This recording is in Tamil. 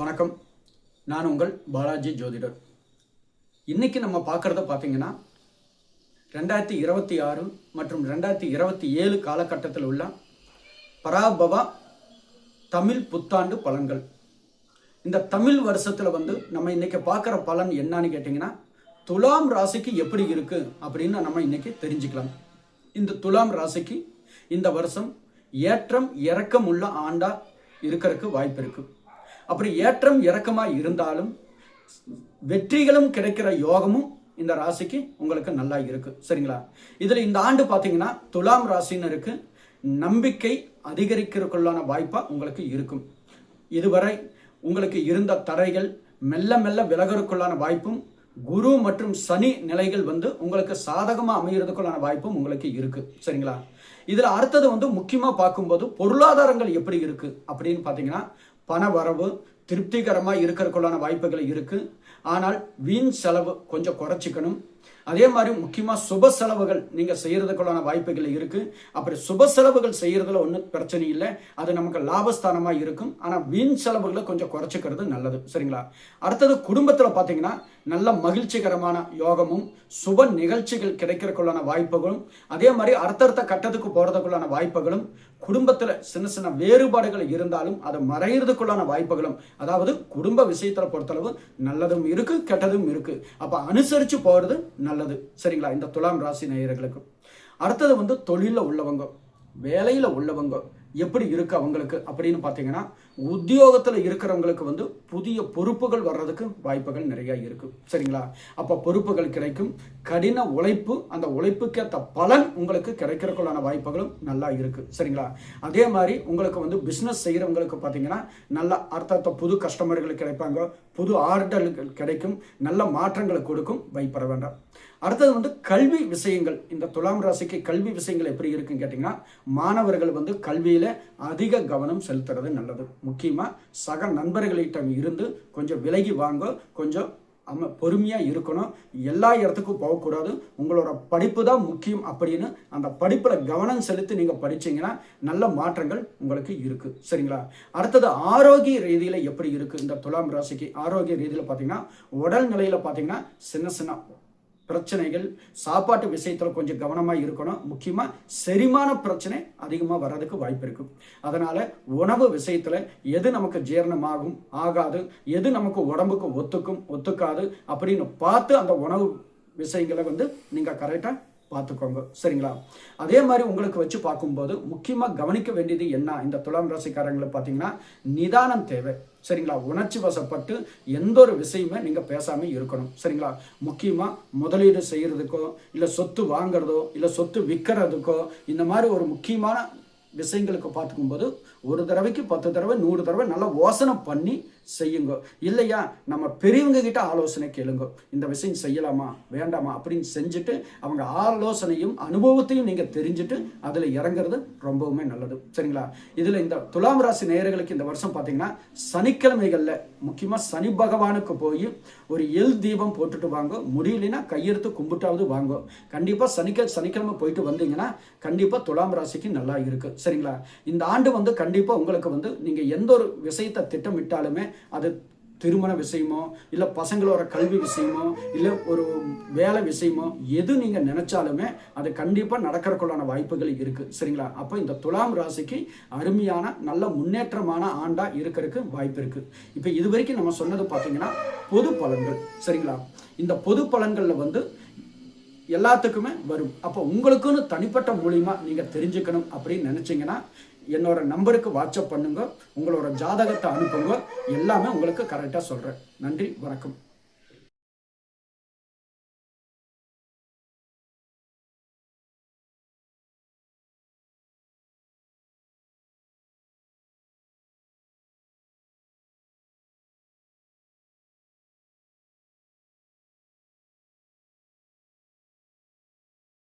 வணக்கம். நான் உங்கள் பாலாஜி ஜோதிடர். இன்னைக்கு நம்ம பார்க்குறத பார்த்தீங்கன்னா 2026 மற்றும் 2027 காலகட்டத்தில் உள்ள பராபவ தமிழ் புத்தாண்டு பலன்கள். இந்த தமிழ் வருஷத்தில் நம்ம இன்னைக்கு பார்க்குற பலன் என்னன்னு கேட்டிங்கன்னா, துலாம் ராசிக்கு எப்படி இருக்கு அப்படின்னு நம்ம இன்னைக்கு தெரிஞ்சுக்கலாம். இந்த துலாம் ராசிக்கு இந்த வருஷம் ஏற்றம் இறக்கம் உள்ள ஆண்டா இருக்கிறதுக்கு வாய்ப்பு இருக்கு. அப்படி ஏற்றம் இறக்கமாக இருந்தாலும் வெற்றிகளும் கிடைக்கிற யோகமும் இந்த ராசிக்கு உங்களுக்கு நல்லா இருக்கு. சரிங்களா? இதில் இந்த ஆண்டு பார்த்தீங்கன்னா துலாம் ராசினருக்கு நம்பிக்கை அதிகரிக்கிறதுக்குள்ளான வாய்ப்பாக உங்களுக்கு இருக்கும். இதுவரை உங்களுக்கு இருந்த தடைகள் மெல்ல மெல்ல விலகிறதுக்குள்ளான வாய்ப்பும், குரு மற்றும் சனி நிலைகள் உங்களுக்கு சாதகமாக அமைகிறதுக்குள்ளான வாய்ப்பும் உங்களுக்கு இருக்கு. சரிங்களா? இதில் அடுத்தது முக்கியமாக பார்க்கும்போது பொருளாதாரங்கள் எப்படி இருக்கு அப்படின்னு பார்த்தீங்கன்னா, பண வரவு திருப்திகரமாக இருக்கிறதுக்குள்ளான வாய்ப்புகள் இருக்கு. ஆனால் வீண் செலவு கொஞ்சம் குறைச்சிக்கணும். அதே மாதிரி முக்கியமாக சுப செலவுகள் நீங்கள் செய்யறதுக்குள்ளான வாய்ப்புகள் இருக்கு. அப்படி சுப செலவுகள் செய்யறதுல ஒன்றும் பிரச்சனை இல்லை, அது நமக்கு லாபஸ்தானமாக இருக்கும். ஆனால் வீண் செலவுகளை கொஞ்சம் குறைச்சிக்கிறது நல்லது. சரிங்களா? அடுத்தது குடும்பத்தில் பார்த்தீங்கன்னா நல்ல மகிழ்ச்சிகரமான யோகமும் சுப நிகழ்ச்சிகள் கிடைக்கிறதுக்குள்ளான வாய்ப்புகளும், அதே மாதிரி அடுத்தடுத்த கட்டத்துக்கு போறதுக்குள்ளான வாய்ப்புகளும், குடும்பத்தில் சின்ன சின்ன வேறுபாடுகள் இருந்தாலும் அதை மறைகிறதுக்குள்ளான வாய்ப்புகளும், அதாவது குடும்ப விஷயத்தில் பொறுத்தளவு நல்லதும் இருக்கு கெட்டதும் இருக்கு. அப்போ அனுசரித்து போகிறது நல்லது. சரிங்களா? இந்த துலாம் ராசி நேயர்களுக்கு அடுத்தது தொழிலில் உள்ளவங்க, வேலையில் உள்ளவங்க எப்படி இருக்கு அவங்களுக்கு அப்படின்னு பார்த்தீங்கன்னா, உத்தியோகத்தில் இருக்கிறவங்களுக்கு புதிய பொறுப்புகள் வர்றதுக்கு வாய்ப்புகள் நிறைய இருக்கு. சரிங்களா? அப்போ பொறுப்புகள் கிடைக்கும். கடின உழைப்பு, அந்த உழைப்புக்கேற்ற பலன் உங்களுக்கு கிடைக்கிறதுக்குள்ளான வாய்ப்புகளும் நல்லா இருக்கு. சரிங்களா? அதே மாதிரி உங்களுக்கு பிஸ்னஸ் செய்கிறவங்களுக்கு பார்த்தீங்கன்னா நல்ல அடுத்தடுத்த புது கஸ்டமர்கள் கிடைப்பாங்க, புது ஆர்டர்கள் கிடைக்கும், நல்ல மாற்றங்களை கொடுக்கும். பயப்பட வேண்டாம். அடுத்தது கல்வி விஷயங்கள். இந்த துலாம் ராசிக்கு கல்வி விஷயங்கள் எப்படி இருக்குன்னு கேட்டிங்கன்னா, மாணவர்கள் கல்வியில் அதிக கவனம் செலுத்துறது நல்லது. முக்கியமாக சக நண்பர்களிடம் இருந்து கொஞ்சம் விலகி வாங்க, கொஞ்சம் பொறுமையாக இருக்கணும். எல்லா இடத்துக்கும் போகக்கூடாது. உங்களோட படிப்பு தான் முக்கியம் அப்படின்னு அந்த படிப்பில் கவனம் செலுத்தி நீங்கள் படிச்சீங்கன்னா நல்ல மாற்றங்கள் உங்களுக்கு இருக்கு. சரிங்களா? அடுத்தது ஆரோக்கிய ரீதியில் எப்படி இருக்கு இந்த துலாம் ராசிக்கு? ஆரோக்கிய ரீதியில் பார்த்தீங்கன்னா உடல் நிலையில் பார்த்தீங்கன்னா சின்ன சின்ன பிரச்சனைகள், சாப்பாட்டு விஷயத்தில் கொஞ்சம் கவனமாக இருக்கணும். முக்கியமாக செரிமான பிரச்சனை அதிகமாக வர்றதுக்கு வாய்ப்பு இருக்கு. அதனால உணவு விஷயத்தில் எது நமக்கு ஜீரணமாகும் ஆகாது, எது நமக்கு உடம்புக்கு ஒத்துக்காது அப்படின்னு பார்த்து அந்த உணவு விஷயங்களை நீங்கள் கரெக்டாக பார்த்துக்கோங்க. சரிங்களா? அதே மாதிரி உங்களுக்கு வச்சு பார்க்கும்போது முக்கியமாக கவனிக்க வேண்டியது என்ன இந்த துலாம் ராசிக்காரங்களை பார்த்தீங்கன்னா, நிதானம் தேவை. சரிங்களா? உணர்ச்சி வசப்பட்டு எந்த ஒரு விஷயமே நீங்கள் பேசாமல் இருக்கணும். சரிங்களா? முக்கியமாக முதலீடு செய்கிறதுக்கோ, இல்லை சொத்து வாங்குறதோ, இல்லை சொத்து விற்கிறதுக்கோ, இந்த மாதிரி ஒரு முக்கியமான விஷயங்களுக்கு பார்த்துக்கும்போது ஒரு தடவைக்கு 10 தடவை 100 தடவை நல்லா யோசனை பண்ணி செய்யுங்க. இல்லையா நம்ம பெரியவங்க கிட்ட ஆலோசனை கேளுங்க. இந்த விஷயம் செய்யலாமா வேண்டாமா அப்படின்னு செஞ்சுட்டு அவங்க ஆலோசனையும் அனுபவத்தையும் நீங்கள் தெரிஞ்சுட்டு அதில் இறங்குறது ரொம்பவுமே நல்லது. சரிங்களா? இதில் இந்த துலாம் ராசி நேயர்களுக்கு இந்த வருஷம் பார்த்தீங்கன்னா சனிக்கிழமைகளில் முக்கியமாக சனி பகவானுக்கு போய் ஒரு எல் தீபம் போட்டுட்டு வாங்க. முடியலைன்னா கையெடுத்து கும்பிட்டாவது வாங்க. கண்டிப்பாக சனிக்கிழமை போயிட்டு வந்தீங்கன்னா கண்டிப்பாக துலாம் ராசிக்கு நல்லா இருக்கு. சரிங்களா? இந்த ஆண்டு கண்டிப்பாக உங்களுக்கு நீங்கள் எந்த ஒரு விஷயத்தை திட்டமிட்டாலுமே, அது திருமண விஷயமோ, இல்லை பசங்களோட கல்வி விஷயமோ, இல்லை ஒரு வேலை விஷயமோ, எது நீங்கள் நினைச்சாலுமே அது கண்டிப்பாக நடக்கிறதுக்குள்ளான வாய்ப்புகள் இருக்கு. சரிங்களா? அப்போ இந்த துலாம் ராசிக்கு அருமையான நல்ல முன்னேற்றமான ஆண்டா இருக்கிறதுக்கு வாய்ப்பு இருக்கு. இப்போ இது வரைக்கும் நம்ம சொன்னது பார்த்தீங்கன்னா பொது பலன்கள். சரிங்களா? இந்த பொது பலன்களில் எல்லாத்துக்குமே வரும். அப்போ உங்களுக்குன்னு தனிப்பட்ட மூலியமா நீங்க தெரிஞ்சுக்கணும் அப்படின்னு நினைச்சீங்கன்னா என்னோட நம்பருக்கு வாட்ஸ்அப் பண்ணுங்க, உங்களோட ஜாதகத்தை அனுப்புங்க, எல்லாமே உங்களுக்கு கரெக்டாக சொல்றேன். நன்றி, வணக்கம்.